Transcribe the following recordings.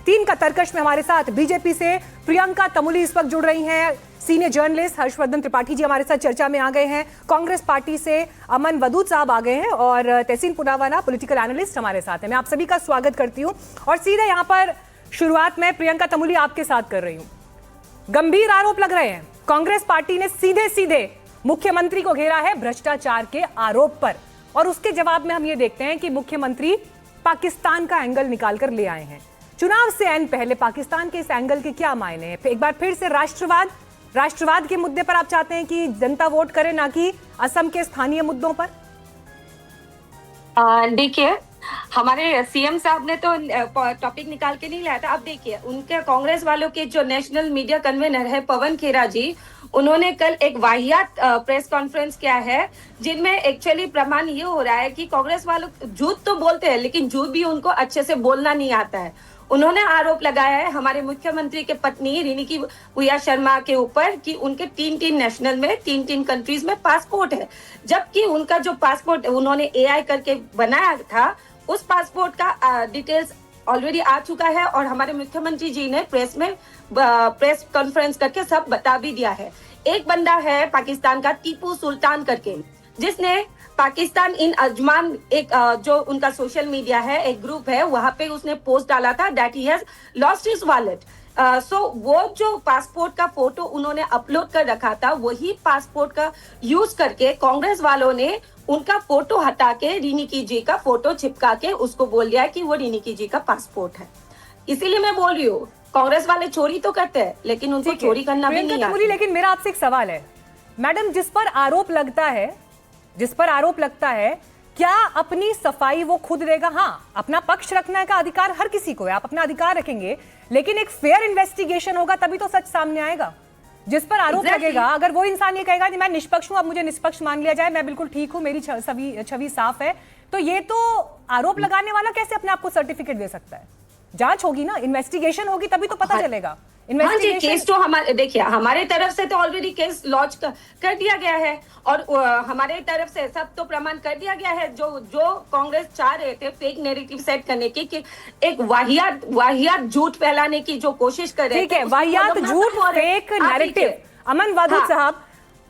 तीन का तर्कश में हमारे साथ बीजेपी से प्रियंका तमुली इस वक्त जुड़ रही हैं, सीनियर जर्नलिस्ट हर्षवर्धन त्रिपाठी जी हमारे साथ चर्चा में आ गए हैं, कांग्रेस पार्टी से अमन वदूद साहब आ गए हैं और तहसीन पुनावाला पॉलिटिकल एनालिस्ट हमारे साथ हैं। मैं आप सभी का स्वागत करती हूं और सीधे यहां पर शुरुआत में प्रियंका तमुली आपके साथ कर रही हूं। गंभीर आरोप लग रहे हैं, कांग्रेस पार्टी ने सीधे सीधे मुख्यमंत्री को घेरा है भ्रष्टाचार के आरोप पर और उसके जवाब में हम ये देखते हैं कि मुख्यमंत्री पाकिस्तान का एंगल निकाल कर ले आए हैं। चुनाव से ऐन पहले पाकिस्तान के इस एंगल के क्या मायने हैं? एक बार फिर से राष्ट्रवाद के मुद्दे पर आप चाहते हैं कि जनता वोट करे, ना कि असम के स्थानीय मुद्दों पर? देखिए, हमारे सीएम साहब ने तो टॉपिक निकाल के नहीं लाया था। अब देखिए, उनके कांग्रेस वालों के जो नेशनल मीडिया कन्वीनर है पवन खेरा जी, उन्होंने कल एक वाहियात प्रेस कॉन्फ्रेंस किया है जिनमें एक्चुअली प्रमाण ये हो रहा है कि कांग्रेस वालों झूठ तो बोलते हैं लेकिन झूठ भी उनको अच्छे से बोलना नहीं आता है। उन्होंने आरोप लगाया है हमारे मुख्यमंत्री के पत्नी रिनिकी भूया शर्मा के ऊपर कि उनके तीन नेशनल में तीन कंट्रीज में पासपोर्ट है, जबकि उनका जो पासपोर्ट उन्होंने एआई करके बनाया था उस पासपोर्ट का डिटेल्स ऑलरेडी आ चुका है और हमारे मुख्यमंत्री जी ने प्रेस कॉन्फ्रेंस करके सब बता भी दिया है। एक बंदा है पाकिस्तान का टीपू सुल्तान करके, जिसने पाकिस्तान इन अजमान एक जो उनका सोशल मीडिया है एक ग्रुप है, वहां पे उसने पोस्ट डाला था that he has lost his wallet. So वो जो पासपोर्ट का फोटो उन्होंने अपलोड कर रखा था, वही पासपोर्ट का यूज करके कांग्रेस वालों ने उनका फोटो हटा के रिनिकी जी का फोटो चिपका के उसको बोल दिया कि वो रिनिकी जी का पासपोर्ट है। इसीलिए मैं बोल रही हूँ, कांग्रेस वाले चोरी तो करते हैं लेकिन उनको चोरी करना भी नहीं आता। लेकिन मेरा आपसे एक सवाल है मैडम, जिस पर आरोप लगता है क्या अपनी सफाई वो खुद देगा? हाँ, अपना पक्ष रखने का अधिकार हर किसी को है, आप अपना अधिकार रखेंगे, लेकिन एक फेयर इन्वेस्टिगेशन होगा तभी तो सच सामने आएगा। जिस पर आरोप लगेगा, अगर वो इंसान ये कहेगा कि मैं निष्पक्ष हूं, अब मुझे निष्पक्ष मान लिया जाए, मैं बिल्कुल ठीक हूं, मेरी छवि साफ है, तो ये तो आरोप लगाने वाला कैसे अपने आप को सर्टिफिकेट दे सकता है? जांच होगी ना, इन्वेस्टिगेशन होगी तभी तो पता चलेगा। हाँ जी, केस तो हमारे देखिए हमारे तरफ से तो ऑलरेडी केस लॉन्च कर दिया गया है और हमारे तरफ से सब तो प्रमाण कर दिया गया है। जो कांग्रेस चाह रहे थे फेक नैरेटिव सेट करने की, कि एक वाहियात झूठ फैलाने की जो कोशिश कर रहे थे, ठीक है, वाहियात झूठ फेक नैरेटिव। अमन वदूद साहब,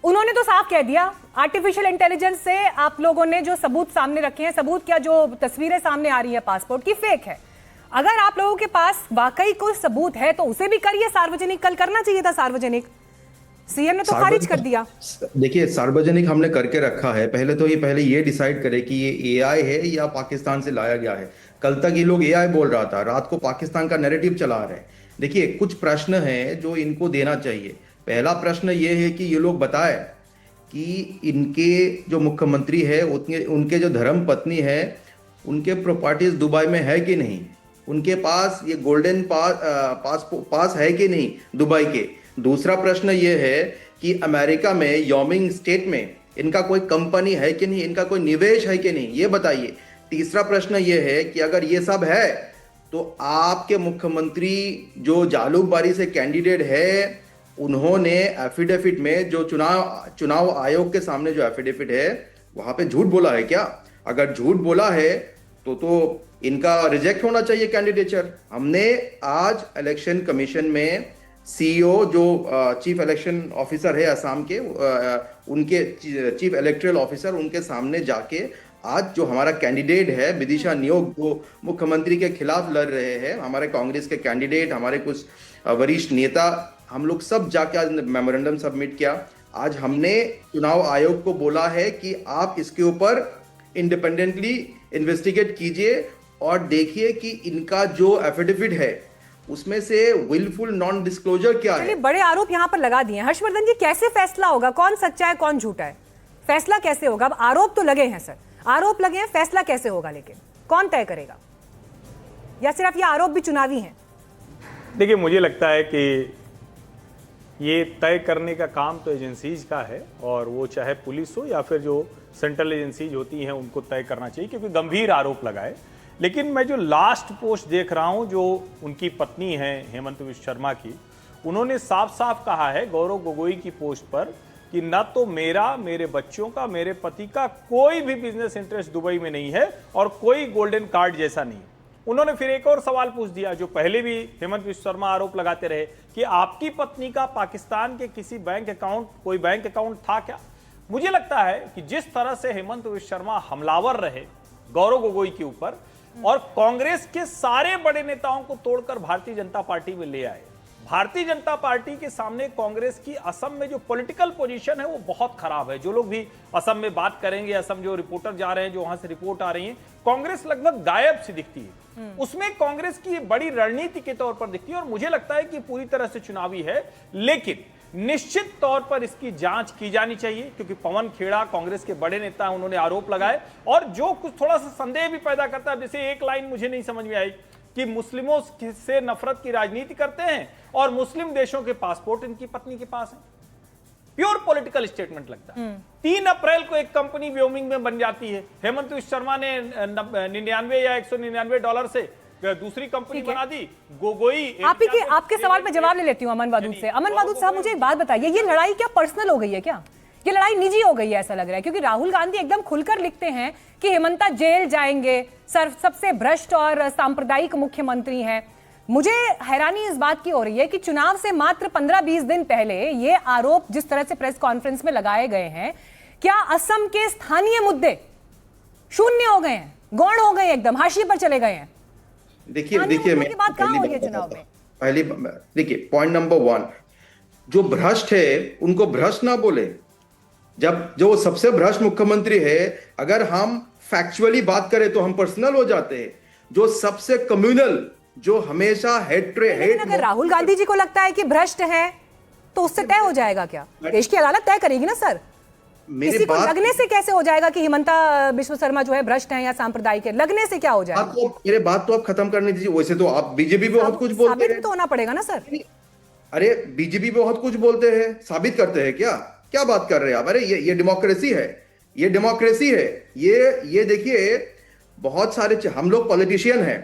उन्होंने तो साफ कह दिया, आर्टिफिशियल इंटेलिजेंस से आप लोगों ने जो सबूत सामने रखे हैं, सबूत क्या, जो तस्वीरें सामने आ रही है पासपोर्ट की, फेक है। अगर आप लोगों के पास वाकई कोई सबूत है तो उसे भी करिए सार्वजनिक, कल करना चाहिए था सार्वजनिक, सीएम ने तो खारिज कर दिया। देखिए, सार्वजनिक हमने करके रखा है, पहले ये डिसाइड करे कि ये एआई है या पाकिस्तान से लाया गया है। कल तक ये लोग एआई बोल रहा था, रात को पाकिस्तान का नैरेटिव चला रहे हैं। देखिए, कुछ प्रश्न हैं जो इनको देना चाहिए। पहला प्रश्न ये है कि ये लोग बताए कि इनके जो मुख्यमंत्री है उनके जो धर्म पत्नी है उनके प्रॉपर्टीज दुबई में है कि नहीं, उनके पास ये गोल्डन पास है कि नहीं दुबई के। दूसरा प्रश्न ये है कि अमेरिका में योमिंग स्टेट में इनका कोई कंपनी है कि नहीं, इनका कोई निवेश है कि नहीं, ये बताइए। तीसरा प्रश्न ये है कि अगर ये सब है तो आपके मुख्यमंत्री जो जालूकबारी से कैंडिडेट है, उन्होंने एफिडेविट में जो चुनाव आयोग के सामने जो एफिडेविट है वहां पे झूठ बोला है क्या? अगर झूठ बोला है तो इनका रिजेक्ट होना चाहिए कैंडिडेचर। हमने आज इलेक्शन कमीशन में सीईओ जो चीफ इलेक्शन ऑफिसर है असम के, उनके चीफ इलेक्टोरल ऑफिसर, उनके सामने जाके आज जो हमारा कैंडिडेट है विदिशा नियोग, जो मुख्यमंत्री के खिलाफ लड़ रहे हैं, हमारे कांग्रेस के कैंडिडेट, हमारे कुछ वरिष्ठ नेता, हम लोग सब जाके आज मेमोरेंडम सबमिट किया। आज हमने चुनाव आयोग को बोला है कि आप इसके ऊपर इंडिपेंडेंटली इन्वेस्टिगेट कीजिए और देखिए कि इनका जो एफिडेविट है उसमें से विलफुल नॉन डिस्क्लोजर क्या है। बड़े आरोप यहाँ पर लगा दिए हैं। हर्षवर्धन जी, कैसे फैसला होगा कौन सच्चा है कौन झूठा है? फैसला कैसे होगा? अब आरोप तो लगे हैं सर, आरोप लगे हैं, फैसला कैसे होगा लेकिन कौन तय करेगा? या सिर्फ ये आरोप भी चुनावी हैं? देखिए, मुझे लगता है कि ये तय करने का काम तो एजेंसीज का है और वो चाहे पुलिस हो या फिर जो सेंट्रल एजेंसीज होती हैं उनको तय करना चाहिए, क्योंकि गंभीर आरोप लगाए। लेकिन मैं जो लास्ट पोस्ट देख रहा हूं जो उनकी पत्नी है हेमंत विश्व शर्मा की, उन्होंने साफ साफ कहा है गौरव गोगोई की पोस्ट पर कि न तो मेरा, मेरे बच्चों का, मेरे पति का कोई भी बिजनेस इंटरेस्ट दुबई में नहीं है और कोई गोल्डन कार्ड जैसा नहीं। उन्होंने फिर एक और सवाल पूछ दिया जो पहले भी हेमंत विश्व शर्मा आरोप लगाते रहे कि आपकी पत्नी का पाकिस्तान के किसी बैंक अकाउंट, कोई बैंक अकाउंट था क्या? मुझे लगता है कि जिस तरह से हेमंत विश्व शर्मा हमलावर रहे गौरव गोगोई के ऊपर और कांग्रेस के सारे बड़े नेताओं को तोड़कर भारतीय जनता पार्टी में ले आए, भारतीय जनता पार्टी के सामने कांग्रेस की असम में जो पॉलिटिकल पोजीशन है वो बहुत खराब है। जो लोग भी असम में बात करेंगे, असम जो रिपोर्टर जा रहे हैं, जो वहां से रिपोर्ट आ रही है, कांग्रेस लगभग गायब सी दिखती है। उसमें कांग्रेस की बड़ी रणनीति के तौर पर दिखती है और मुझे लगता है कि पूरी तरह से चुनावी है, लेकिन निश्चित तौर पर इसकी जांच की जानी चाहिए क्योंकि पवन खेड़ा कांग्रेस के बड़े नेता हैं, उन्होंने आरोप लगाए और जो कुछ थोड़ा सा संदेह भी पैदा करता है, जैसे एक लाइन मुझे नहीं समझ में आई कि मुस्लिमों से नफरत की राजनीति करते हैं और मुस्लिम देशों के पासपोर्ट इनकी पत्नी के पास है। प्योर पॉलिटिकल स्टेटमेंट लगता है। 3 अप्रैल को एक कंपनी व्योमिंग में बन जाती है, हेमंत विश्व शर्मा ने 99 या $199 से दूसरी कंपनी बना दी। गोगोई आपके सवाल पे जवाब ले लेती हूँ अमन वादूद से। अमन वादूद साहब, मुझे एक बात बताइए, ये लड़ाई क्या पर्सनल हो गई है क्या? ये लड़ाई निजी हो गई है ऐसा लग रहा है, क्योंकि राहुल गांधी एकदम खुलकर लिखते हैं कि हेमंता जेल जाएंगे, सबसे भ्रष्ट और सांप्रदायिक मुख्यमंत्री हैं। मुझे हैरानी इस बात की हो रही है कि चुनाव से मात्र 15-20 दिन पहले ये आरोप जिस तरह से प्रेस कॉन्फ्रेंस में लगाए गए हैं, क्या असम के स्थानीय मुद्दे शून्य हो गए हैं, गौण हो गए, एकदम हाशिए पर चले गए हैं? देखिए पहली देखिए पॉइंट नंबर 1, जो भ्रष्ट है उनको भ्रष्ट ना बोले। जब जो सबसे भ्रष्ट मुख्यमंत्री है, अगर हम फैक्चुअली बात करें तो हम पर्सनल हो जाते हैं। जो सबसे कम्युनल, जो हमेशा हेट अगर राहुल गांधी जी को लगता है कि भ्रष्ट है तो उससे तय हो जाएगा क्या? देश की अदालत तय करेगी ना सर। किसी को लगने से कैसे हो जाएगा कि हेमंता विश्व शर्मा जो है भ्रष्ट है या सांप्रदायिक है? लगने से क्या हो जाएगा? मेरे बात तो आप खत्म करने दीजिए। वैसे तो आप बीजेपी पे बहुत कुछ बोलते हैं, तो होना पड़ेगा ना सर। अरे बीजेपी पे बहुत कुछ बोलते हैं, साबित करते हैं क्या बात कर रहे हैं आप? अरे ये डेमोक्रेसी है, ये डेमोक्रेसी है। ये देखिए, बहुत सारे हम लोग पॉलिटिशियन हैं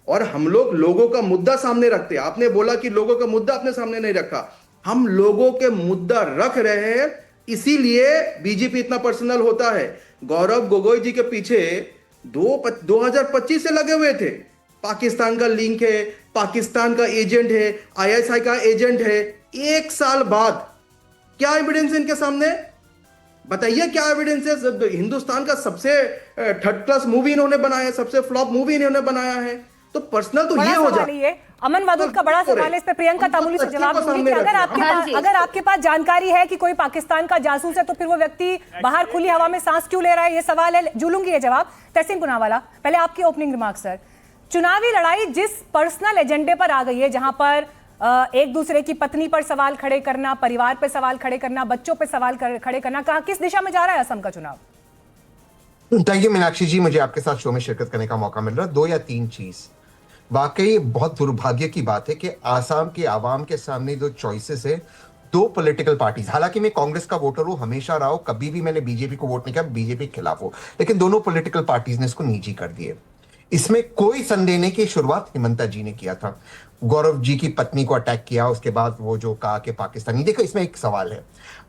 और हम लोग लोगों का मुद्दा सामने रखते हैं। आपने बोला कि लोगों का मुद्दा अपने सामने नहीं रखा, हम लोगों के मुद्दा रख रहे हैं, इसीलिए बीजेपी इतना पर्सनल होता है। गौरव गोगोई जी के पीछे 2025 से लगे हुए थे। पाकिस्तान का लिंक है, पाकिस्तान का एजेंट है, आईएसआई का एजेंट है। 1 साल बाद क्या एविडेंस है इनके सामने? बताइए क्या एविडेंस है? हिंदुस्तान का सबसे 3rd क्लास मूवी इन्होंने बनाया है, सबसे फ्लॉप मूवी इन्होंने बनाया है। तो पर्सनल तो ये हो जाता है। अमन वादूद का बड़ा सवाल है, इस पे प्रियंका तामुली से जवाब दूंगी कि अगर आपके पास जानकारी है कि कोई पाकिस्तान का जासूस है तो फिर वो व्यक्ति बाहर खुली हवा में सांस क्यों ले रहा है? ये सवाल है, जूलूंगी ये जवाब। तहसीन पुनावाला, पहले आपकी ओपनिंग रिमार्क सर। चुनावी लड़ाई जिस पर्सनल एजेंडे पर आ गई है, जहां पर एक दूसरे की पत्नी पर सवाल खड़े करना, परिवार पे सवाल खड़े करना, बच्चों पे सवाल खड़े करना, कहां किस दिशा में जा रहा है असम का चुनाव? थैंक यू मीनाक्षी जी, मुझे आपके साथ शो में शिरकत करने का मौका मिल रहा है। 2 या 3 चीज, वाकई बहुत दुर्भाग्य की बात है कि आसाम के आवाम के सामने जो चॉइसेस है, 2 पॉलिटिकल पार्टीज, हालांकि मैं कांग्रेस का वोटर हूं, हमेशा रहा हूं, कभी भी मैंने बीजेपी को वोट नहीं किया, बीजेपी के खिलाफ हो, लेकिन दोनों पॉलिटिकल पार्टीज ने इसको निजी कर दिए। इसमें कोई संदेह नहीं कि शुरुआत हेमंता जी ने किया था, गौरव जी की पत्नी को अटैक किया, उसके बाद वो जो कहा कि पाकिस्तानी। देखो इसमें एक सवाल है,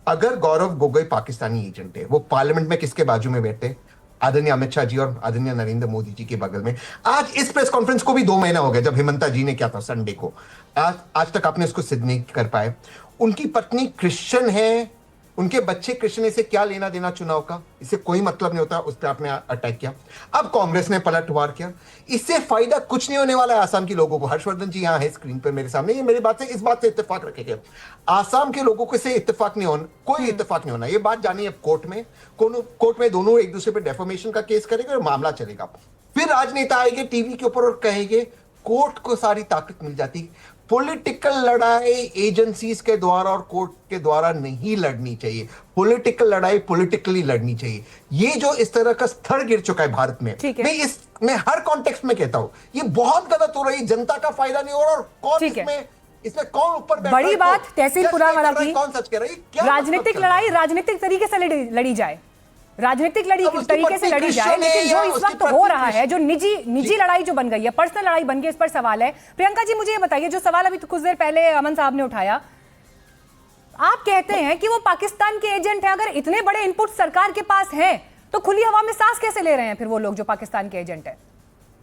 अगर गौरव गोगोई पाकिस्तानी एजेंट है, वो पार्लियामेंट में किसके बाजू में बैठे? आदरणीय अमित शाह जी और आदरणीय नरेंद्र मोदी जी के बगल में। आज इस प्रेस कॉन्फ्रेंस को भी 2 महीना हो गया जब हेमंता जी ने क्या था संडे को, आज तक आपने इसको सिद्ध नहीं कर पाए। उनकी पत्नी क्रिश्चियन है, उनके बच्चे क्रिश्चियन, इसे क्या लेना देना चुनाव का? इसे कोई मतलब नहीं होता, उस पर आपने अटैक किया। अब कांग्रेस ने पलटवार किया, इससे फायदा कुछ नहीं होने वाला है आसाम के लोगों को। हर्षवर्धन जी यहाँ है स्क्रीन पर मेरे सामने, ये मेरी बात से, इस बात से इत्तेफाक रखेंगे। आसाम के लोगों को इससे इत्तेफाक नहीं होना, कोई इत्तेफाक नहीं होना। ये बात जानिए अब कोर्ट में दोनों एक दूसरे पर डेफोमेशन का केस करेंगे और मामला चलेगा। फिर राजनेता आएंगे टीवी के ऊपर और कहेंगे कोर्ट को सारी ताकत मिल जाती। पॉलिटिकल लड़ाई एजेंसीज के द्वारा और कोर्ट के द्वारा नहीं लड़नी चाहिए। पॉलिटिकल लड़ाई पॉलिटिकली लड़नी चाहिए। ये जो इस तरह का स्तर गिर चुका है भारत में, मैं हर कॉन्टेक्स्ट में कहता हूं ये बहुत गलत हो रही है, जनता का फायदा नहीं हो रहा। और कौन इसमें कौन ऊपर बैठा है? बड़ी बात तहसील पुनावाला की, कौन सच कह रही है? राजनीतिक लड़ाई राजनीतिक तरीके से लड़ी जाए, राजनीतिक तरीके से लड़ी जाए, लेकिन जो इस वक्त हो रहा है, जो निजी लड़ाई जो बन गई है, पर्सनल लड़ाई बन गई, इस पर सवाल है। प्रियंका जी मुझे ये बताइए, जो सवाल अभी कुछ देर पहले अमन साहब ने उठाया, आप कहते हैं कि वो पाकिस्तान के एजेंट है। अगर इतने बड़े इनपुट सरकार के पास हैं तो खुली हवा में सांस कैसे ले रहे हैं फिर वो लोग जो पाकिस्तान के एजेंट है?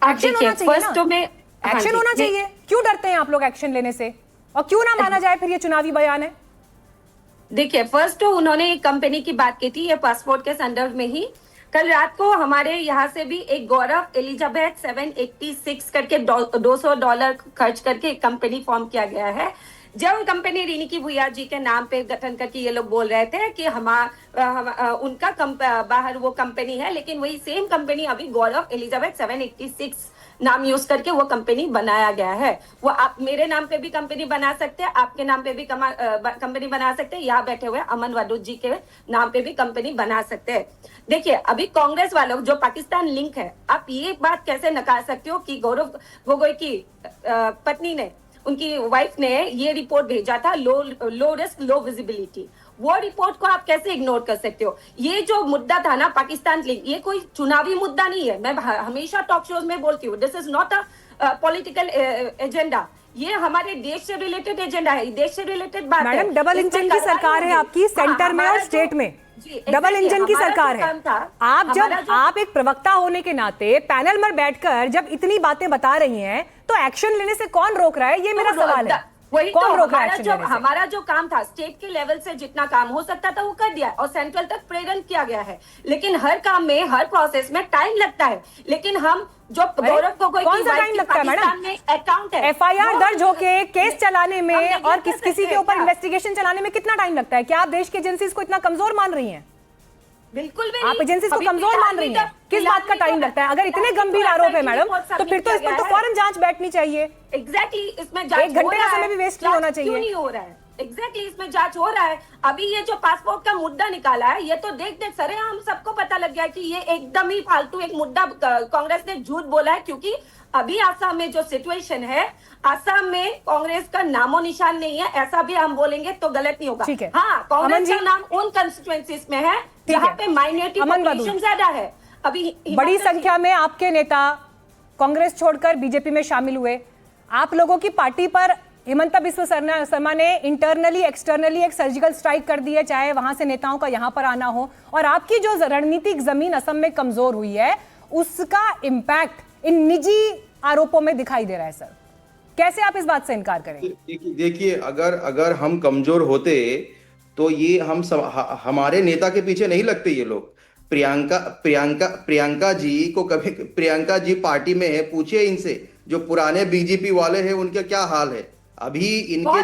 एक्शन देखिए, होना चाहिए first ना? तो मैं हाँ एक्शन जी, होना चाहिए। क्यों डरते हैं आप लोग एक्शन लेने से? और क्यों ना माना जाए फिर ये चुनावी बयान है? देखिए, फर्स्ट तो उन्होंने एक कंपनी की बात की थी, ये पासपोर्ट के संदर्भ में ही। कल रात को हमारे यहाँ से भी एक गौरव एलिजाबेथ 786 करके $200 खर्च करके एक कंपनी फॉर्म किया गया है। जब कंपनी रिनिकी भुइया जी के नाम पे गठन करके ये लोग बोल रहे थे कि उनका बाहर वो कंपनी है, लेकिन वही सेम कंपनी अभी गौरव एलिजाबेथ 786 नाम यूज करके वो कंपनी बनाया गया है। वो आप मेरे नाम पे भी कंपनी बना सकते हैं, आपके नाम पे भी कंपनी बना सकते हैं, यहाँ बैठे हुए अमन वदूत जी के नाम पे भी कंपनी बना सकते हैं। देखिए, अभी कांग्रेस वालों जो पाकिस्तान लिंक है, आप ये बात कैसे नकार सकते हो कि गौरव गोगोई की पत्नी ने, उनकी वाइफ ने ये रिपोर्ट भेजा था, लो रिस्क लो विजिबिलिटी। वो रिपोर्ट को आप कैसे इग्नोर कर सकते हो? ये जो मुद्दा था ना पाकिस्तान लिंक, ये कोई चुनावी मुद्दा नहीं है। मैं हमेशा टॉक शोज में बोलती हूँ, this is not a political agenda. ये हमारे देश से रिलेटेड एजेंडा है, देश से रिलेटेड बात है। मैडम, डबल इंजन की सरकार है आपकी, सेंटर में और स्टेट में डबल इंजन की सरकार है। आप एक प्रवक्ता होने के नाते पैनल में बैठकर जब इतनी बातें बता रही हैं, तो एक्शन लेने से कौन रोक रहा है? ये मेरा सवाल है। वही कौन तो रोक रहा है एक्शन लेने से? हमारा जो काम था, स्टेट के लेवल से जितना काम हो सकता था वो कर दिया और सेंट्रल तक प्रेरण किया गया है। लेकिन हर काम में, हर प्रोसेस में टाइम लगता है। लेकिन हम जो गौरव गोगोई कौन सा टाइम लगता है मैडम? में अकाउंट है, एफआईआर दर्ज होके केस चलाने में और किसी के ऊपर इन्वेस्टिगेशन चलाने में कितना टाइम लगता है? क्या आप देश की एजेंसीज को इतना कमजोर मान रही हैं? बिल्कुल भी आप एजेंसीज को कमजोर मान रही हैं? किस बात का टाइम लगता है? अगर इतने गंभीर आरोप है मैडम, तो फिर तो इस पर तो फौरन जांच बैठनी चाहिए। एग्जैक्टली इसमें एक घंटे का समय भी वेस्ट नहीं होना चाहिए। क्यों नहीं हो रहा है? एग्जैक्टली इसमें जांच हो रहा है। अभी ये जो पासपोर्ट का मुद्दा निकाला है, ये तो देख सरे हम सबको पता लग गया कि ये एकदम ही फालतू एक मुद्दा कांग्रेस ने झूठ बोला है। क्योंकि अभी आसाम में जो सिचुएशन है, आसाम में कांग्रेस का नामो निशान नहीं है, ऐसा भी हम बोलेंगे तो गलत नहीं होगा। ठीक है। हाँ, कांग्रेस का नाम उन कंस्टिट्यूएंसीज में है जहाँ पे माइनॉरिटी पॉपुलेशन ज्यादा है। अभी बड़ी संख्या में आपके नेता कांग्रेस छोड़कर बीजेपी में शामिल हुए। आप लोगों की पार्टी पर हिमंता बिस्वा शर्मा ने इंटरनली एक्सटर्नली एक सर्जिकल स्ट्राइक कर दी है, चाहे वहां से नेताओं का यहां पर आना हो। और आपकी जो रणनीतिक जमीन असम में कमजोर हुई है, उसका इंपैक्ट इन निजी आरोपों में दिखाई दे रहा है। सर, कैसे आप इस बात से इनकार करेंगे? देखिए, अगर हम कमजोर होते तो ये हमारे नेता के पीछे नहीं लगते ये लोग। प्रियंका जी को कभी, प्रियंका जी पार्टी में है, पूछिए इनसे, जो पुराने बीजेपी वाले हैं उनका क्या हाल है। अभी इनके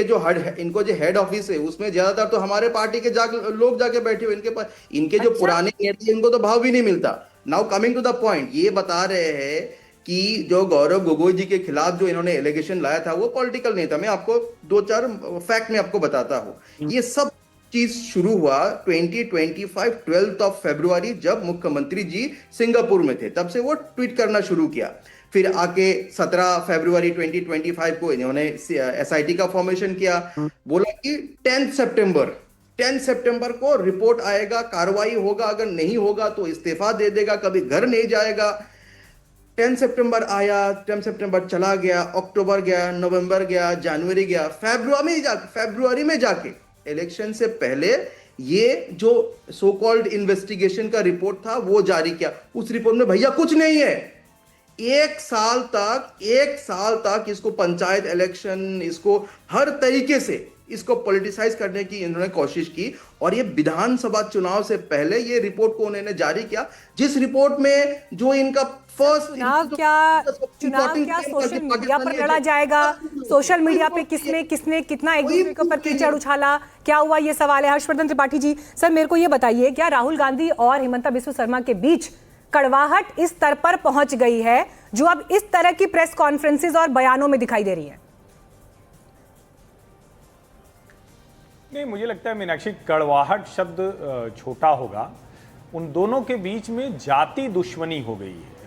जो इनको जो हेड ऑफिस है, उसमें ज्यादातर तो हमारे पार्टी के लोग जाके बैठे हुए। इनके पास, इनके जो पुराने नेता, इनको तो भाव भी नहीं मिलता। Now coming to the point, ये बता रहे हैं कि जो गौरव गोगोई जी के खिलाफ जो इन्होंने एलिगेशन लाया था वो पॉलिटिकल नहीं था। मैं आपको 2-4 फैक्ट में आपको बताता हूँ। ये सब चीज शुरू हुआ 2025 12 फरवरी, जब मुख्यमंत्री जी सिंगापुर में थे, तब से वो ट्वीट करना शुरू किया। फिर आके 17 फरवरी 2025 को इन्होंने एसआईटी का फॉर्मेशन किया। बोला कि 10 सितंबर को रिपोर्ट आएगा, कार्रवाई होगा, अगर नहीं होगा तो इस्तीफा दे देगा, कभी घर नहीं जाएगा। 10 सितंबर आया, 10 सितंबर चला गया, अक्टूबर गया, नवंबर गया, जनवरी गया, फरवरी में जाके इलेक्शन से पहले ये जो सो कॉल्ड इन्वेस्टिगेशन का रिपोर्ट था वो जारी किया। उस रिपोर्ट में भैया कुछ नहीं है। एक साल तक इसको पंचायत इलेक्शन, इसको हर तरीके से इसको पॉलिटिसाइज करने की इन्होंने कोशिश की। और ये विधानसभा चुनाव से पहले ये रिपोर्ट को उन्होंने जारी किया, जिस रिपोर्ट में जो इनका चुनाव क्या सोशल मीडिया पर लड़ा जाएगा? सोशल मीडिया पे किसने कितना एक दूसरे के ऊपर कीचड़ उछाला, क्या हुआ, ये सवाल है। हर्षवर्धन त्रिपाठी जी, सर मेरे को ये बताइए, क्या राहुल गांधी और हिमंता बिस्वा शर्मा के बीच कड़वाहट इस स्तर पर पहुंच गई है जो अब इस तरह की प्रेस कॉन्फ्रेंसेस और बयानों में दिखाई दे रही है? नहीं, मुझे लगता है मीनाक्षी, कड़वाहट शब्द छोटा होगा। उन दोनों के बीच में जाति दुश्मनी हो गई है।